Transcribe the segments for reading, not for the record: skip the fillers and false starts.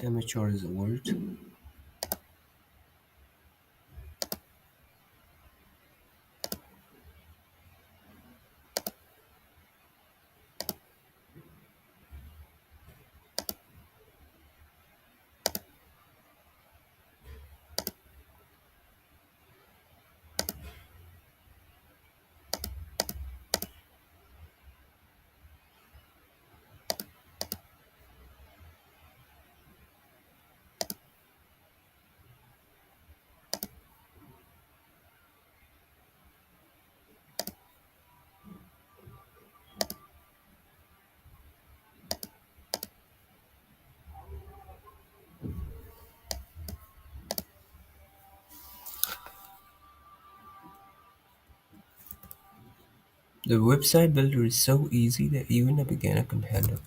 Amateur is a word. The website builder is so easy that even a beginner can handle it.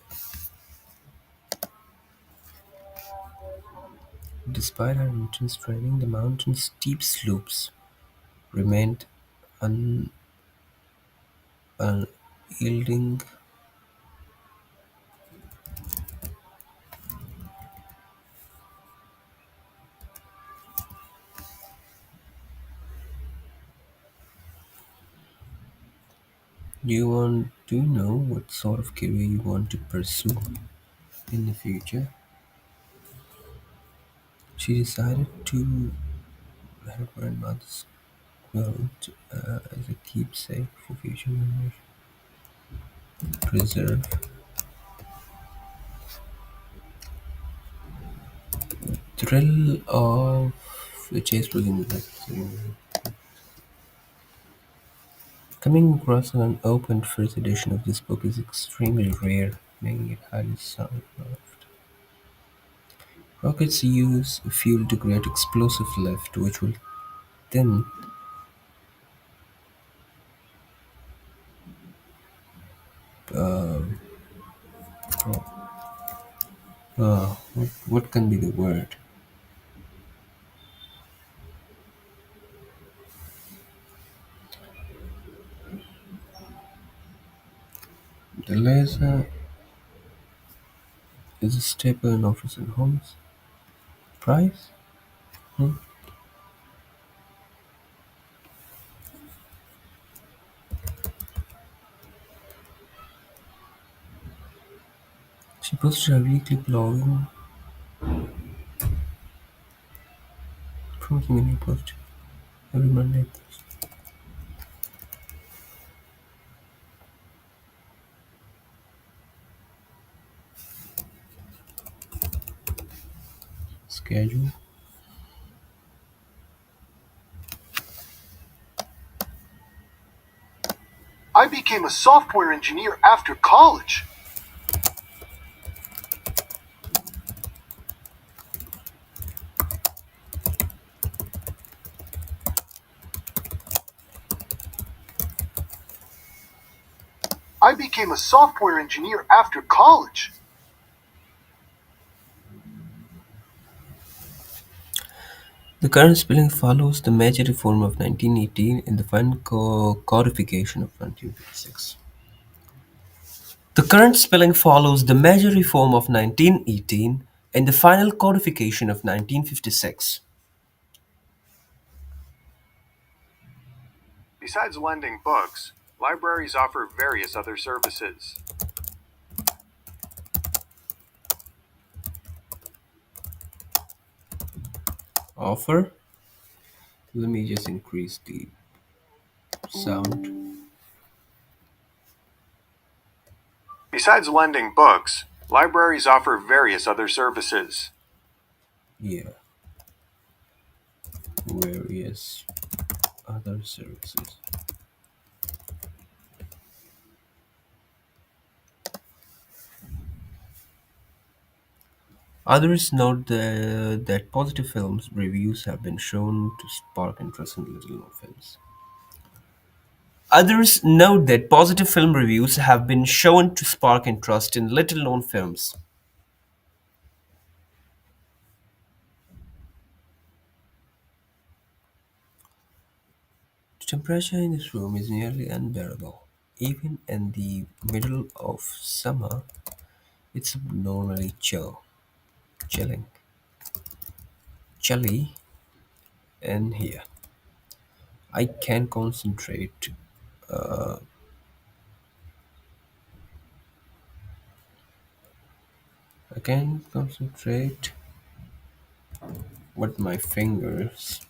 Despite our intense training, the mountain's steep slopes remained un- unyielding. Do you know what sort of career you want to pursue in the future? She decided to let her grandmother's quilt as a keepsake for future generations. Preserve thrill of the chase within the coming across an unopened first edition of this book is extremely rare, making it highly sought after. Rockets use fuel to create explosive lift, which will then uh, what can be the word? The laser is a staple in office and homes. Price? Hmm. She posted her weekly blogging, promoting a new post every Monday. Schedule. I became a software engineer after college. I became a software engineer after college. The current spelling follows the major reform of 1918 and the final codification of 1956. The current spelling follows the major reform of 1918 and the final codification of 1956. Besides lending books, libraries offer various other services. Offer. Let me just increase the sound. Besides lending books, libraries offer various other services. Yeah, various other services. Others note that positive films reviews have been shown to spark interest in little known films. Others note that positive film reviews have been shown to spark interest in little known films. The temperature in this room is nearly unbearable. Even in the middle of summer, it's abnormally chill. chilling, chilly in here. I can concentrate. I can concentrate what my fingers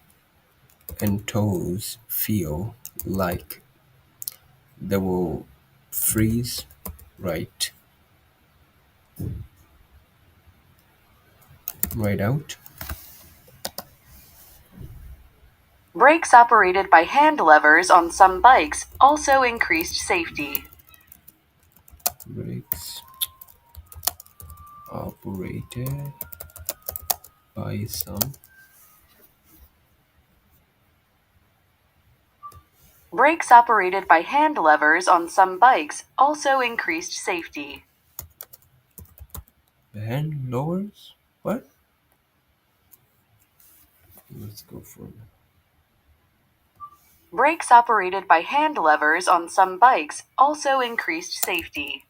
and toes feel like they will freeze right out. Brakes operated by hand levers on some bikes also increased safety. Brakes operated by some. Brakes operated by hand levers on some bikes also increased safety. Hand lowers? What? Let's go for it. Brakes operated by hand levers on some bikes also increased safety.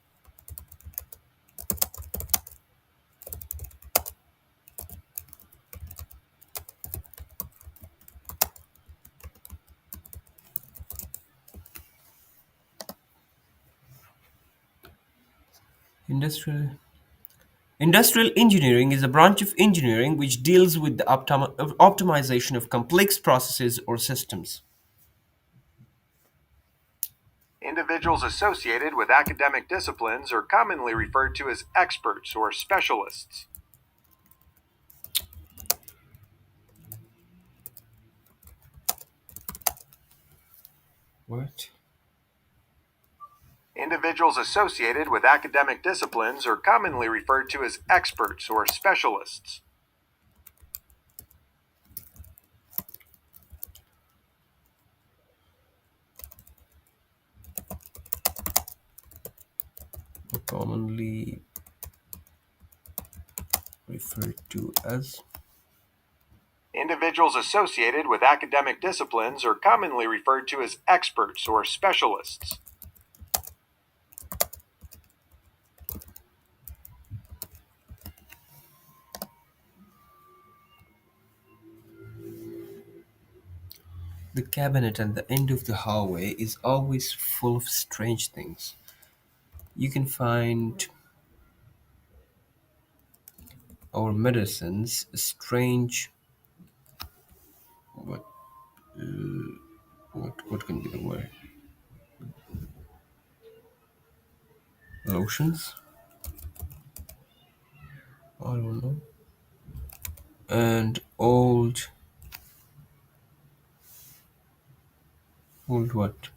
Industrial Industrial engineering is a branch of engineering which deals with the optimization of complex processes or systems. Individuals associated with academic disciplines are commonly referred to as experts or specialists. What? Individuals associated with academic disciplines are commonly referred to as experts or specialists. Commonly referred to as. Individuals associated with academic disciplines are commonly referred to as experts or specialists. The cabinet at the end of the hallway is always full of strange things. You can find our medicines, strange. What? What can be the word? Lotions? I don't know. And old what?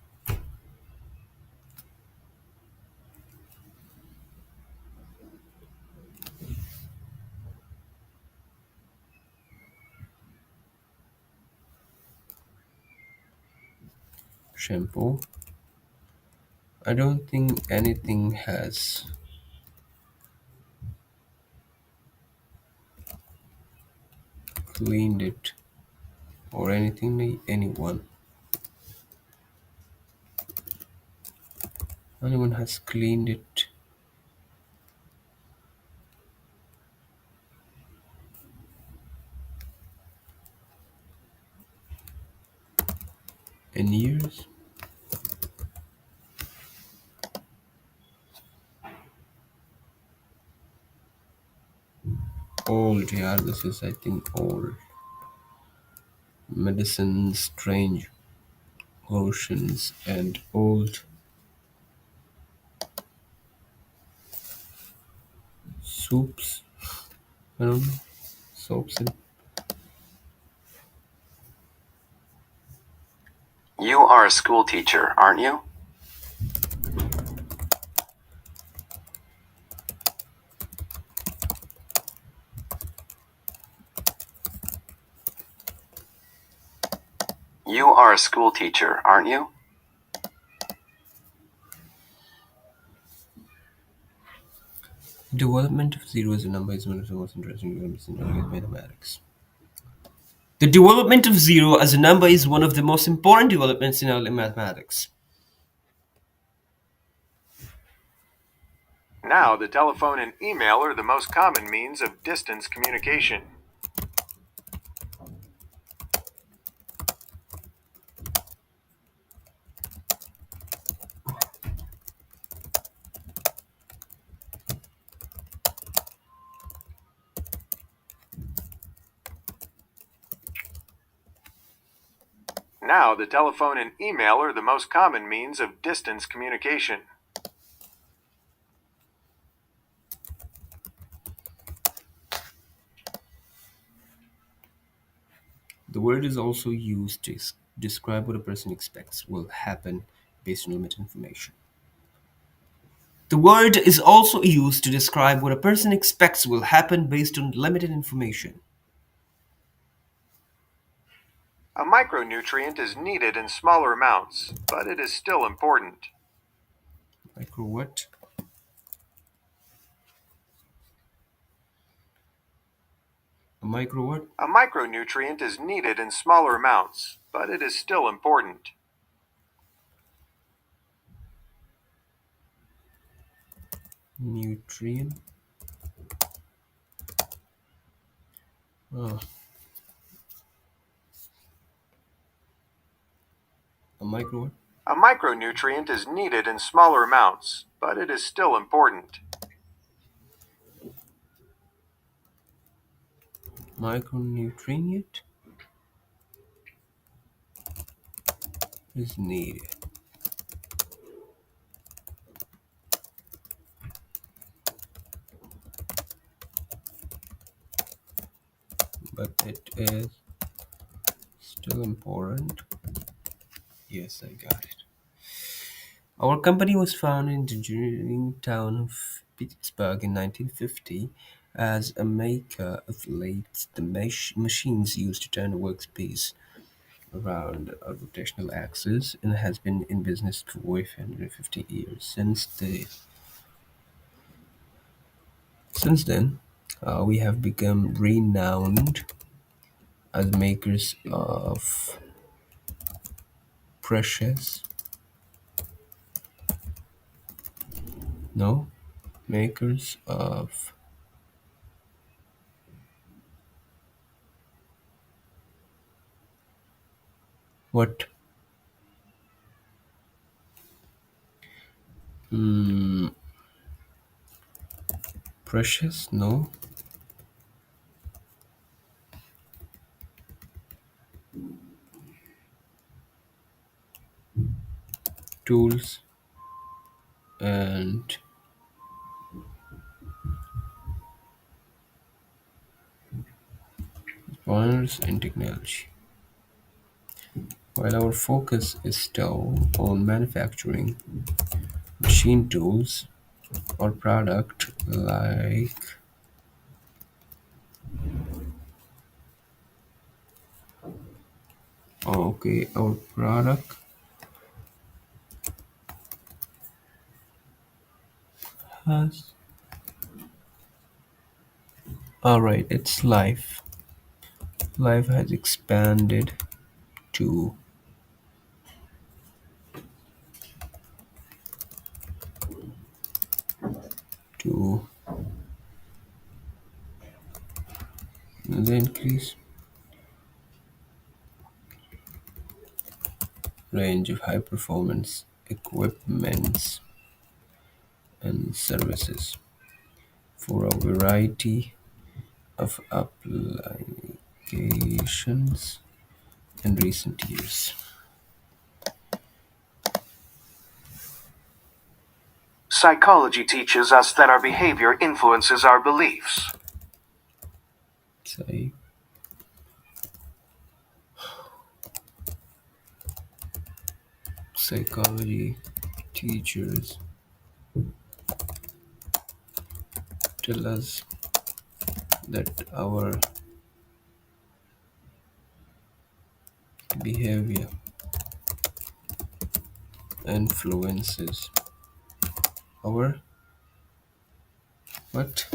Shampoo. I don't think anything has cleaned it or anyone has cleaned it in years. Old, yeah, this is I think old. Medicines, strange lotions, and old soups. I don't know. Soaps and. You are a school teacher, aren't you? You are a school teacher, aren't you? Development of zero as a number is one of the most interesting developments in early mathematics. The development of zero as a number is one of the most important developments in early mathematics. Now, the telephone and email are the most common means of distance communication. Now, the telephone and email are the most common means of distance communication. The word is also used to describe what a person expects will happen based on limited information. The word is also used to describe what a person expects will happen based on limited information. A micronutrient is needed in smaller amounts, but it is still important. Micro what? A micro what? A micronutrient is needed in smaller amounts, but it is still important. Nutrient. Oh, a micro what? A micronutrient is needed in smaller amounts, but it is still important. Micronutrient is needed, but it is still important. Yes, I got it. Our company was founded in the engineering town of Pittsburgh in 1950 as a maker of lathes, the machines used to turn a workspace around a rotational axis, and has been in business for 150 years. Since then, we have become renowned as makers of precious, no, makers of what? Mm, precious, no, tools and honors in technology. While our focus is still on manufacturing machine tools or product like okay, our product has all right, it's life. Life has expanded to to the increased range of high performance equipments and services for a variety of applications in recent years. Psychology teaches us that our behavior influences our beliefs. Say, psychology teachers tell us that our behavior influences our what?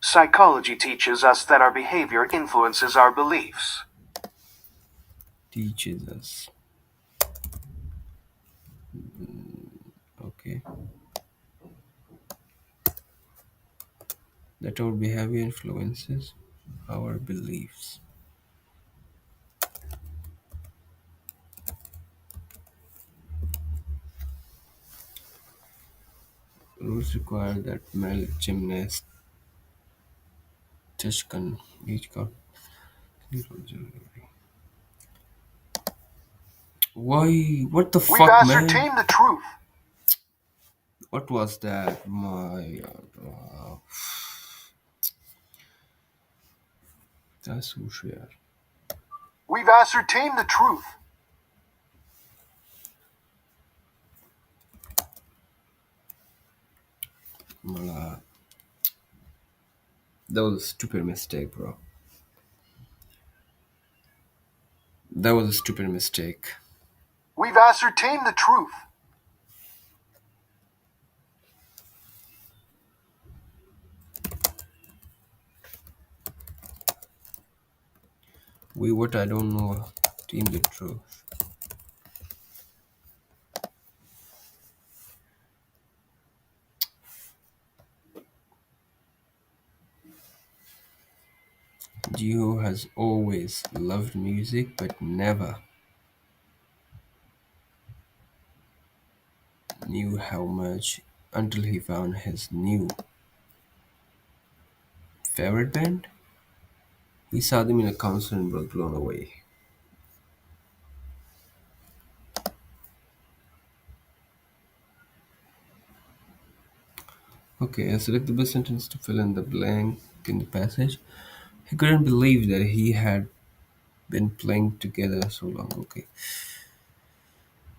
Psychology teaches us that our behavior influences our beliefs. Teaches us Okay, that our behavior influences our beliefs. Rules require that male gymnast can each count. Why? What the We've fuck, man? ascertained the truth. What was that? My that's so share. We've ascertained the truth. That was a stupid mistake, bro. That was a stupid mistake. We've ascertained the truth. We what I don't know. Team the truth. Gio has always loved music, but never knew how much until he found his new favorite band. He saw them in a concert and was blown away. Okay, I select the best sentence to fill in the blank in the passage. He couldn't believe that he had been playing together so long. Okay.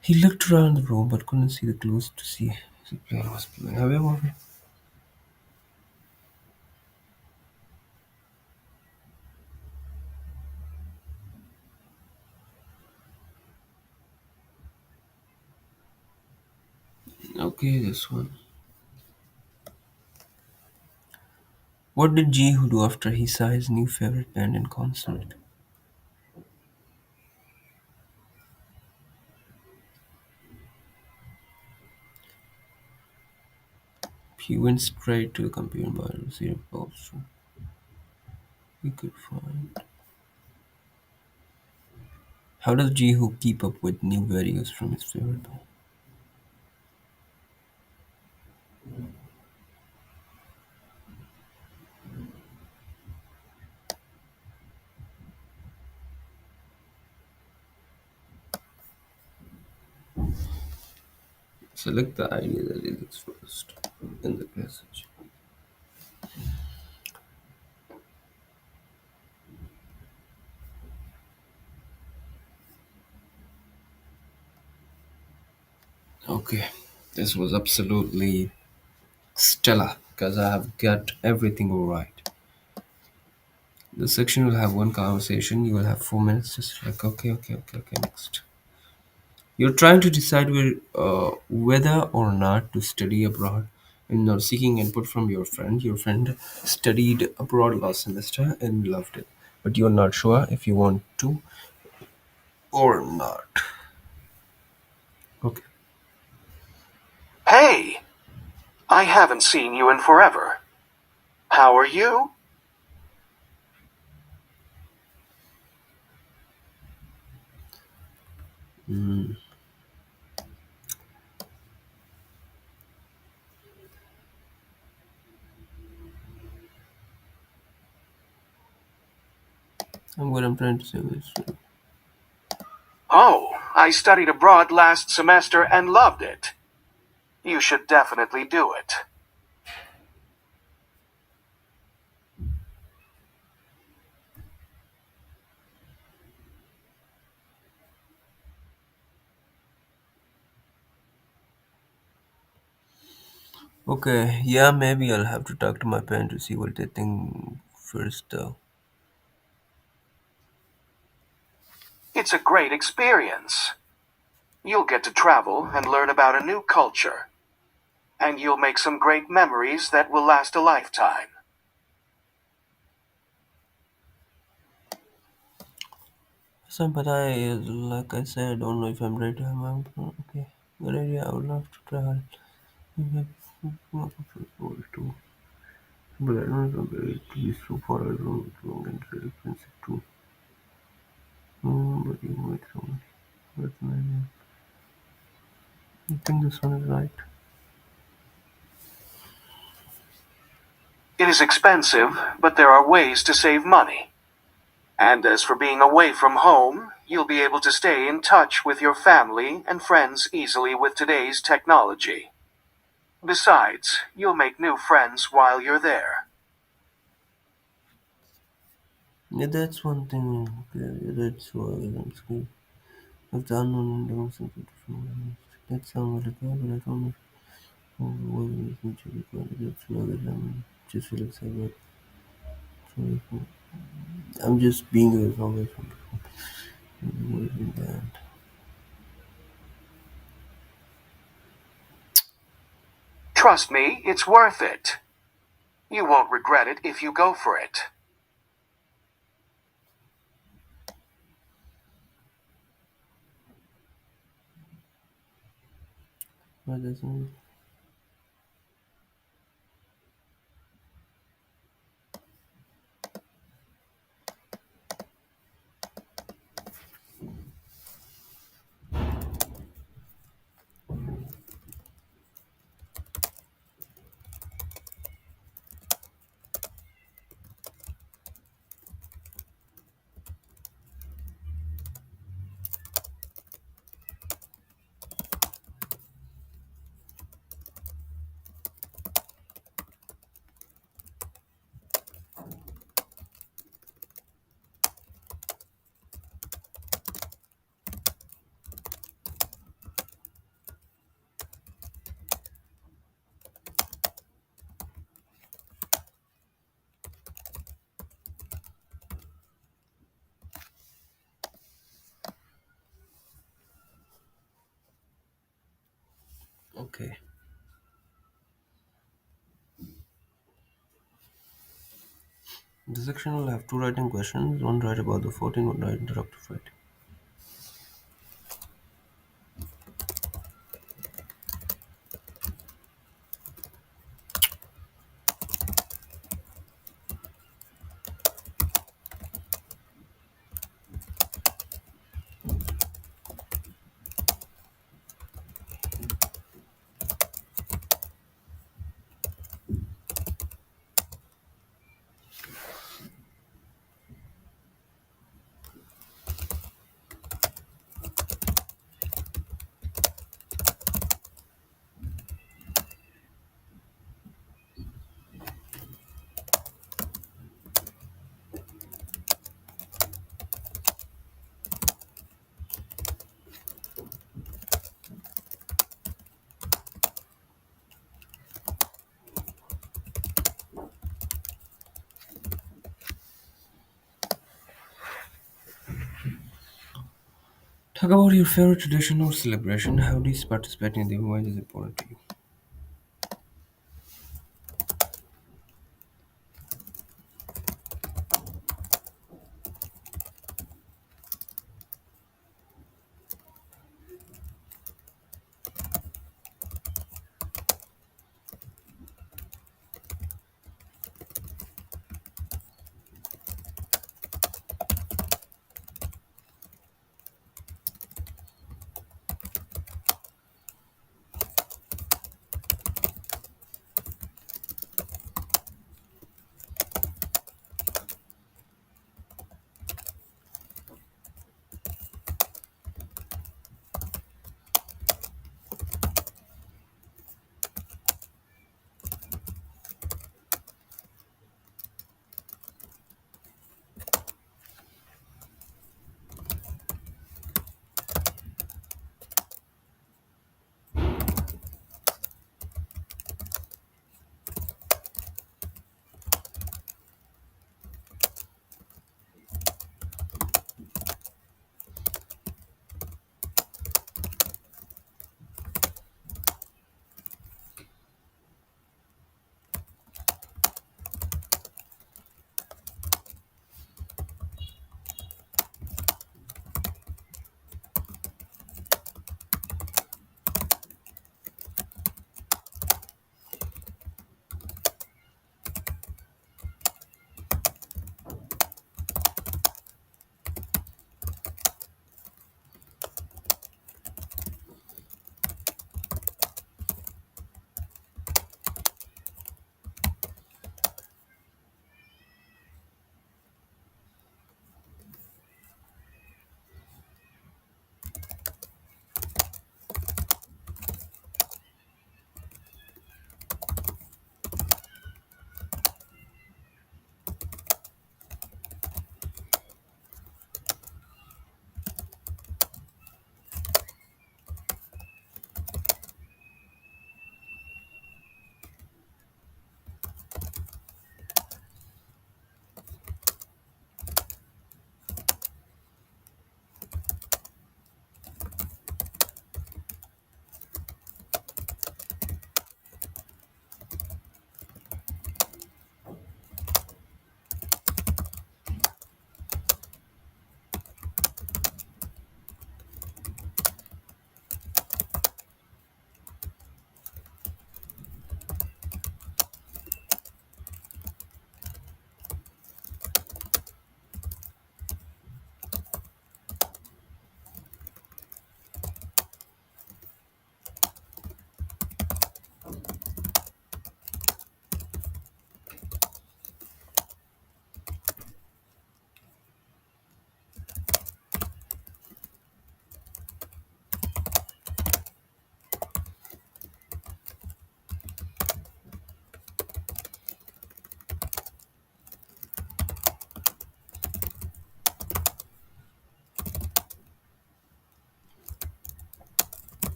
He looked around the room but couldn't see the clues to see if the plane was playing. However, okay, this one. What did Jihu do after he saw his new favorite band in concert? He went straight to the computer bar to see if also he could find. How does Jihu keep up with new videos from his favorite band? Select the idea that is first in the passage. Okay, this was absolutely stellar because I have got everything right. The section will have one conversation. You will have 4 minutes. Just like okay. Next, you're trying to decide whether or not to study abroad, and you're seeking input from your friend. Your friend studied abroad last semester and loved it, but you're not sure if you want to or not. Okay. Hey, I haven't seen you in forever. How are you? What I'm trying to say is, Oh, I studied abroad last semester and loved it. You should definitely do it. okay, yeah, maybe I'll have to talk to my parents to see what they think first, though. It's a great experience. You'll get to travel and learn about a new culture. And you'll make some great memories that will last a lifetime. So, but like I said, I don't know if I'm ready to have my own. Okay. Good idea. I would love to travel. I have more to too. But I don't remember it to be so far away from long and very expensive too. But you might sound. That's an idea. I think this one is right. It is expensive, but there are ways to save money. And as for being away from home, you'll be able to stay in touch with your family and friends easily with today's technology. Besides, you'll make new friends while you're there. Yeah, that's one thing. Yeah, that's why I'm scared. I've done one doing something different. That sounds really good, but I don't know what it is much required. That's another I'm just feel excited. So I'm just being away from it. More than that. Trust me, it's worth it. You won't regret it if you go for it. But that's not. Okay. The section will have two writing questions. One write about the 14, one write interactive writing. Talk about your favorite tradition or celebration. How does participating in the event is important to you?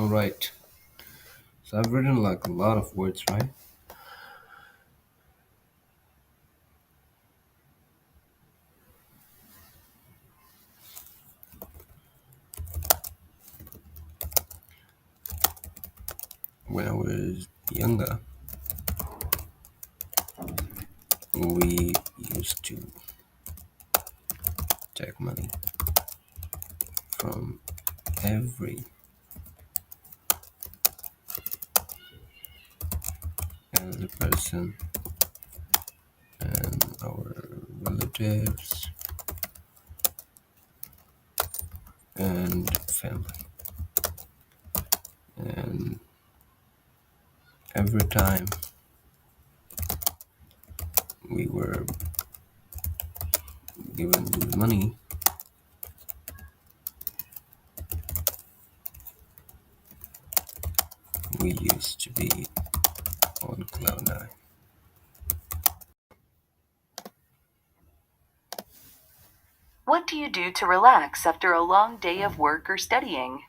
All right. So I've written like a lot of words, right? When I was younger, we used to take money from every elder person and our relatives and family. And every time we were given the money, we used to be on cloud nine. What do you do to relax after a long day of work or studying?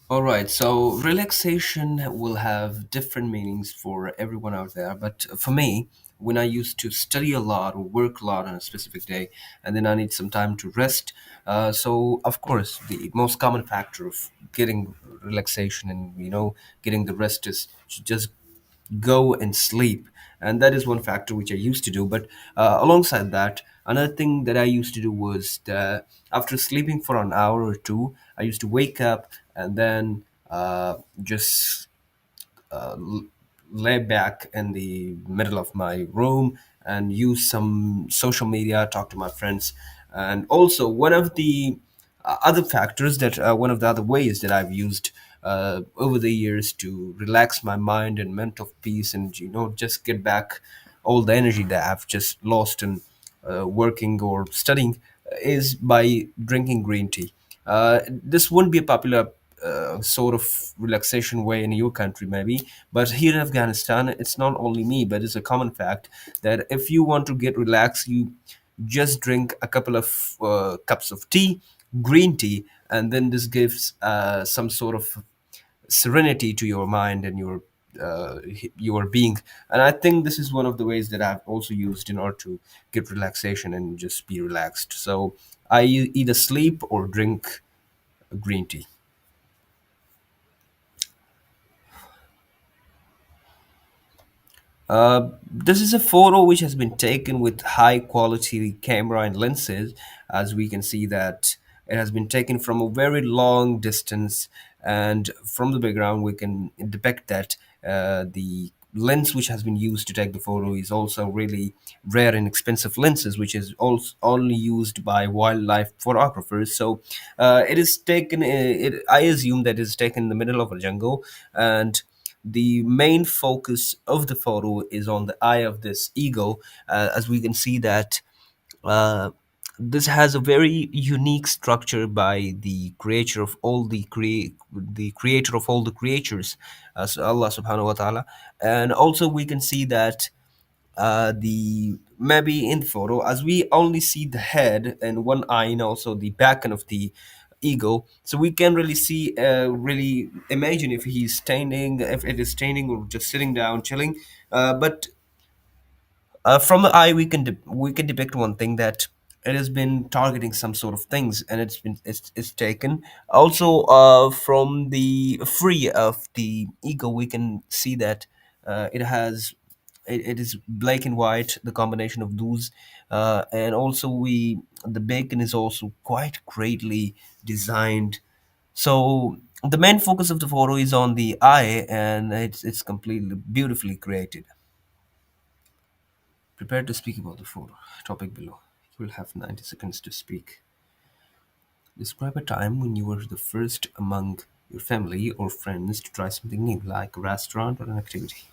All right, so relaxation will have different meanings for everyone out there. But for me, when I used to study a lot or work a lot on a specific day, and then I need some time to rest, so of course, the most common factor of getting relaxation and getting the rest is to just go and sleep. And that is one factor which I used to do. But alongside that, another thing that I used to do was that after sleeping for an hour or two, I used to wake up and then just lay back in the middle of my room and use some social media, talk to my friends. And also, one of the other factors that one of the other ways that I've used over the years to relax my mind and mental peace and just get back all the energy that I've just lost in working or studying is by drinking green tea. This wouldn't be a popular sort of relaxation way in your country, maybe, but here in Afghanistan, it's not only me, but it's a common fact that if you want to get relaxed, you just drink a couple of cups of tea, green tea, and then this gives some sort of serenity to your mind and your being. And I think this is one of the ways that I've also used in order to get relaxation and just be relaxed. So I either sleep or drink green tea. This is a photo which has been taken with high quality camera and lenses. As we can see that it has been taken from a very long distance, and from the background we can depict that the lens which has been used to take the photo is also really rare and expensive lenses, which is also only used by wildlife photographers. So it is taken. I assume that it is taken in the middle of a jungle, and the main focus of the photo is on the eye of this eagle, as we can see that uh, this has a very unique structure by the creator of all the creator of all the creatures, as Allah subhanahu wa ta'ala. And also we can see that the maybe in the photo, as we only see the head and one eye and also the back end of the eagle, so we can really see really imagine if he's standing, if it is standing or just sitting down chilling. But from the eye we can depict one thing, that it has been targeting some sort of things, and it's taken also from the free of the eagle. We can see that it is black and white, the combination of those. And also we the bacon is also quite greatly designed. So the main focus of the photo is on the eye, and it's completely beautifully created. Prepare to speak about the photo topic below. You will have 90 seconds to speak. Describe a time when you were the first among your family or friends to try something new, like a restaurant or an activity.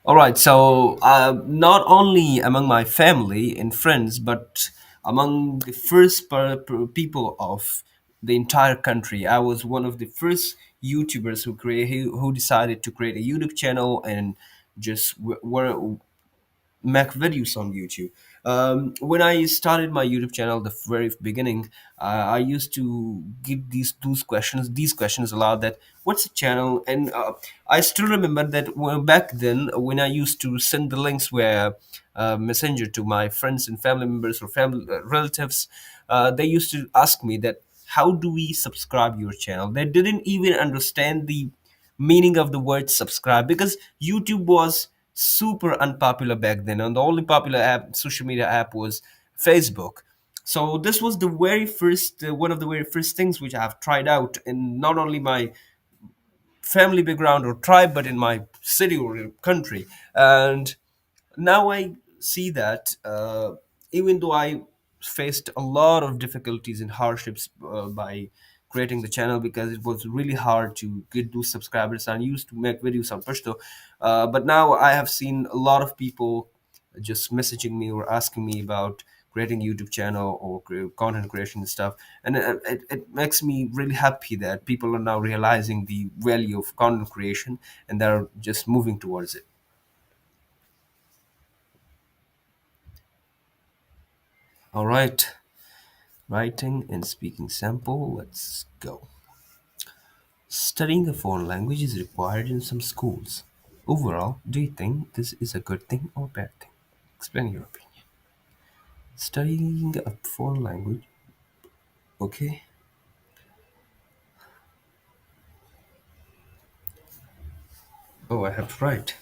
All right, so not only among my family and friends, but among the first people of the entire country. I was one of the first YouTubers who decided to create a YouTube channel and just were make videos on YouTube. When I started my YouTube channel, the very beginning, I used to give these questions. These questions aloud. That what's a channel? And I still remember that back then when I used to send the links via messenger to my friends and family members or family relatives, they used to ask me that how do we subscribe your channel. They didn't even understand the meaning of the word subscribe because YouTube was super unpopular back then, and the only popular app, social media app, was Facebook. So this was the very first, one of the very first things which I have tried out in not only my family background or tribe, but in my city or country. And now I see that even though I faced a lot of difficulties and hardships by creating the channel because it was really hard to get those subscribers. I used to make videos on Pashto, but now I have seen a lot of people just messaging me or asking me about creating YouTube channel or content creation and stuff, and it makes me really happy that people are now realizing the value of content creation and they're just moving towards it. All right. Writing and speaking sample. Let's go. Studying a foreign language is required in some schools. Overall, do you think this is a good thing or bad thing? Explain your opinion. Studying a foreign language, okay? Oh, I have to write.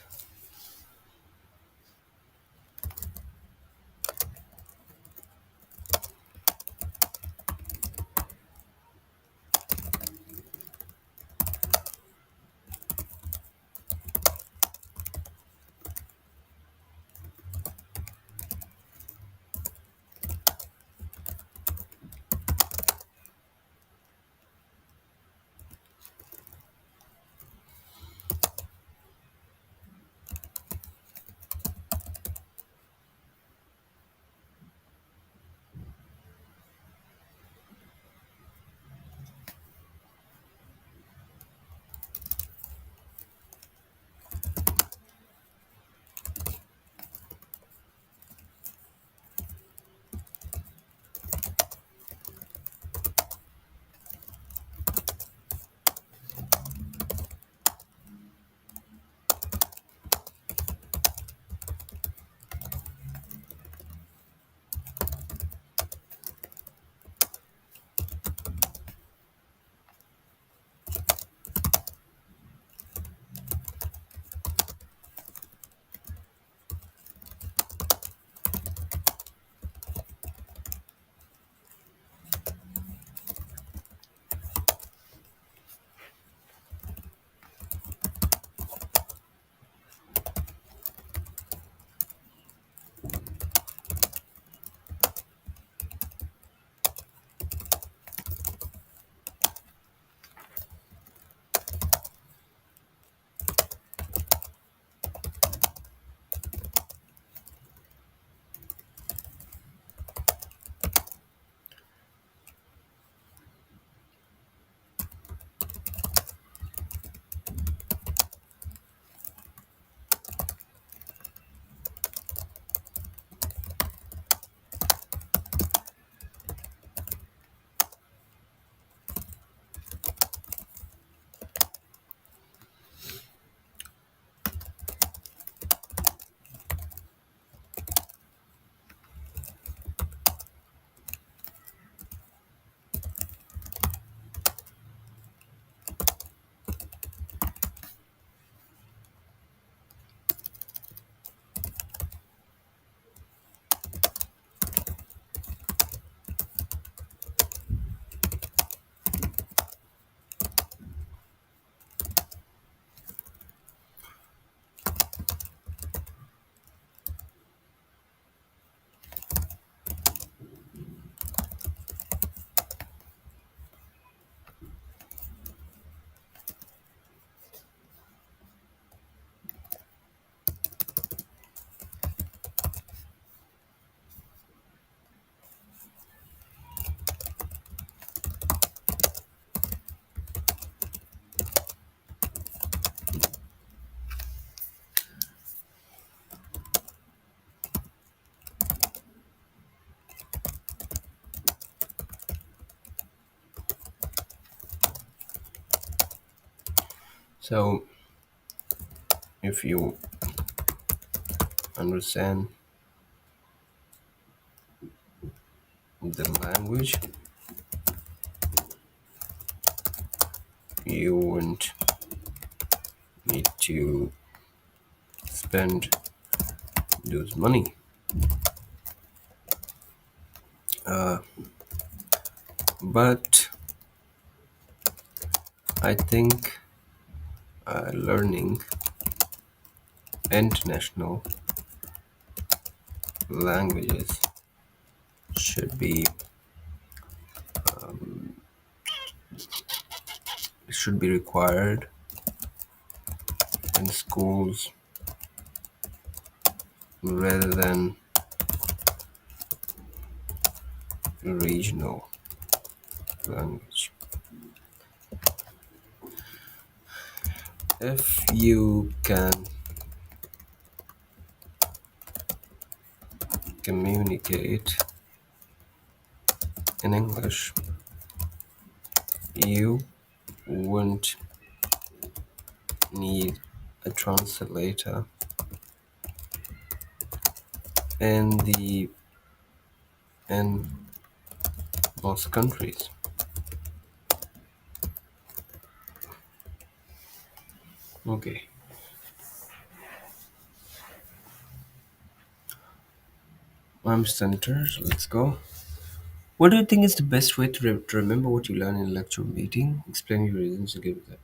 So, if you understand the language, you won't need to spend those money. But I think learning international languages should be required in schools rather than regional language. If you can communicate in English, you won't need a translator in the in most countries. Okay, I'm centered. Let's go. What do you think is the best way to remember what you learn in a lecture meeting? Explain your reasons and give examples.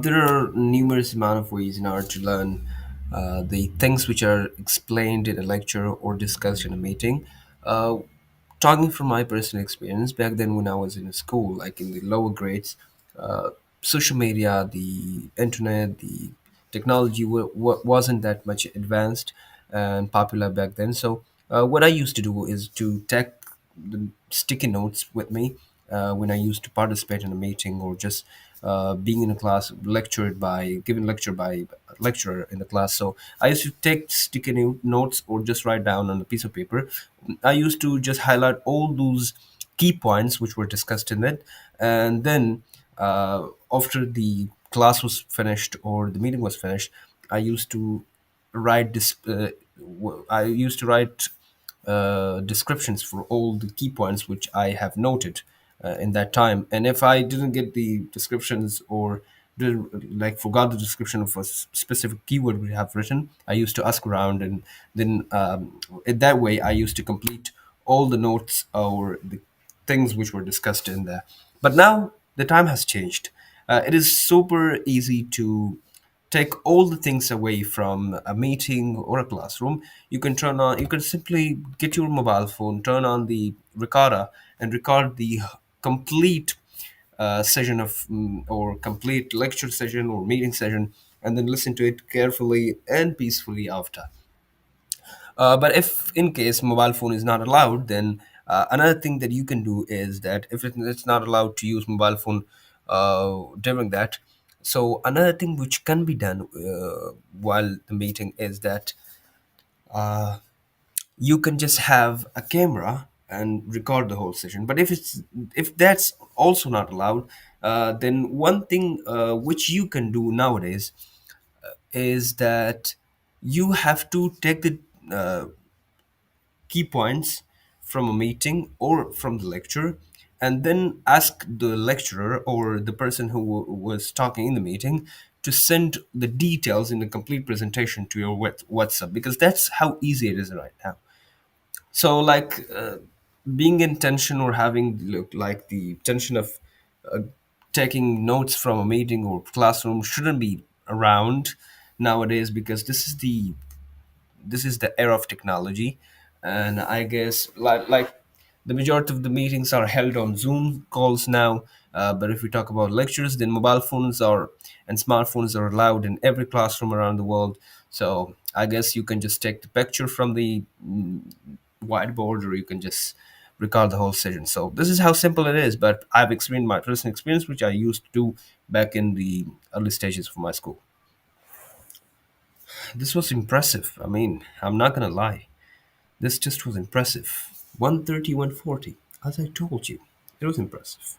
There are numerous amount of ways in order to learn the things which are explained in a lecture or discussed in a meeting. Uh, Talking from my personal experience, back then when I was in school, like in the lower grades, uh, social media, the internet, the technology wasn't that much advanced and popular back then. So what I used to do is to take the sticky notes with me when I used to participate in a meeting or just being in a class lectured by given lecture by a lecturer in the class. So I used to take sticky notes or just write down on a piece of paper. I used to just highlight all those key points which were discussed in it, and then after the class was finished or the meeting was finished, I used to write this. I used to write descriptions for all the key points which I have noted in that time. And if I didn't get the descriptions or did like forgot the description of a specific keyword we have written, I used to ask around, and then in that way I used to complete all the notes or the things which were discussed in there. But now the time has changed. It is super easy to take all the things away from a meeting or a classroom. You can simply get your mobile phone, turn on the recorder, and record the complete session of or complete lecture session or meeting session, and then listen to it carefully and peacefully after. But if in case mobile phone is not allowed, then another thing that you can do is that if it's not allowed to use mobile phone during that, so another thing which can be done while the meeting is that you can just have a camera and record the whole session. But if that's also not allowed, then one thing which you can do nowadays is that you have to take the uh, key points from a meeting or from the lecture, and then ask the lecturer or the person who was talking in the meeting to send the details in the complete presentation to your WhatsApp, because that's how easy it is right now. So, like being in tension or having like the tension of uh, taking notes from a meeting or classroom shouldn't be around nowadays, because this is the era of technology. And I guess like the majority of the meetings are held on Zoom calls now. But if we talk about lectures, then mobile phones are and smartphones are allowed in every classroom around the world. So I guess you can just take the picture from the whiteboard, or you can just record the whole session. So this is how simple it is, but I've experienced my personal experience, which I used to do back in the early stages of my school. This was impressive. I mean, I'm not gonna lie. This just was impressive. 130, 140. As I told you, it was impressive.